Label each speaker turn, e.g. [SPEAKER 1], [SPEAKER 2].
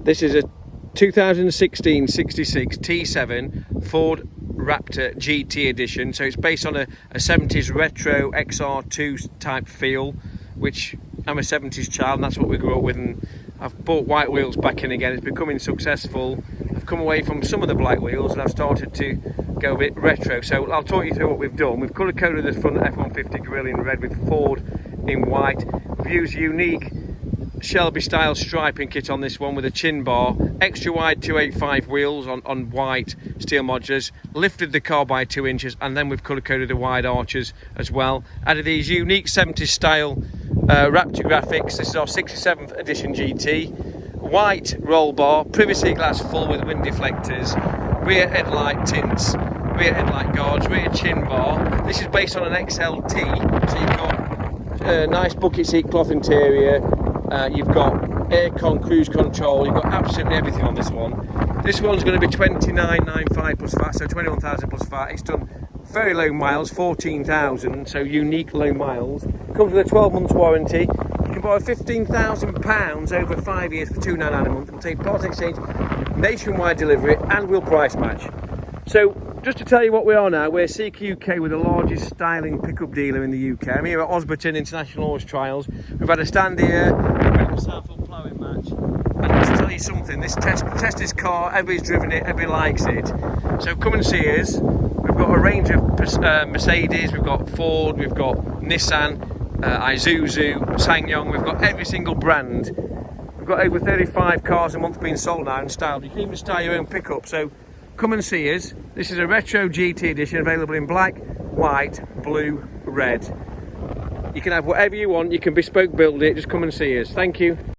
[SPEAKER 1] This is a 2016 66 T7 Ford Raptor GT edition. So it's based on a 70s retro XR2 type feel, which I'm a 70s child and that's what we grew up with, and I've bought white wheels back in again. It's becoming successful. I've come away from some of the black wheels and I've started to go a bit retro. So I'll talk you through what we've done. We've colour coded the front F-150 grille in red with Ford in white. We've used unique Shelby style striping kit on this one with a chin bar, extra wide 285 wheels on white steel modulars, lifted the car by 2 inches, and then we've colour coded the wide arches as well. Added these unique 70s style Raptor graphics. This is our 67th edition GT. White roll bar, privacy glass full with wind deflectors, rear headlight tints, rear headlight guards, rear chin bar. This is based on an XLT, so you've got a nice bucket seat cloth interior. You've got aircon, cruise control, you've got absolutely everything on this one. This one's going to be 29,995 plus VAT, so 21,000 plus VAT. It's done very low miles, 14,000, so unique low miles. Comes with a 12 months warranty. You can borrow £15,000 over 5 years for £299 a month. We'll take part exchange, nationwide delivery, and we'll price match. So just to tell you what we are now, we're SPEC UK, with the largest styling pickup dealer in the UK. I'm here at Osberton International Horse Trials. We've had a stand here, we've got a Southall ploughing match. And let's tell you something, test this car, everybody's driven it, everybody likes it. So come and see us. We've got a range of Mercedes, we've got Ford, we've got Nissan, Isuzu, SsangYong, we've got every single brand. We've got over 35 cars a month being sold now and styled. You can even style your own pickup, so come and see us. This is a retro GT edition, available in black, white, blue, red. You can have whatever you want, you can bespoke build it, just come and see us. Thank you.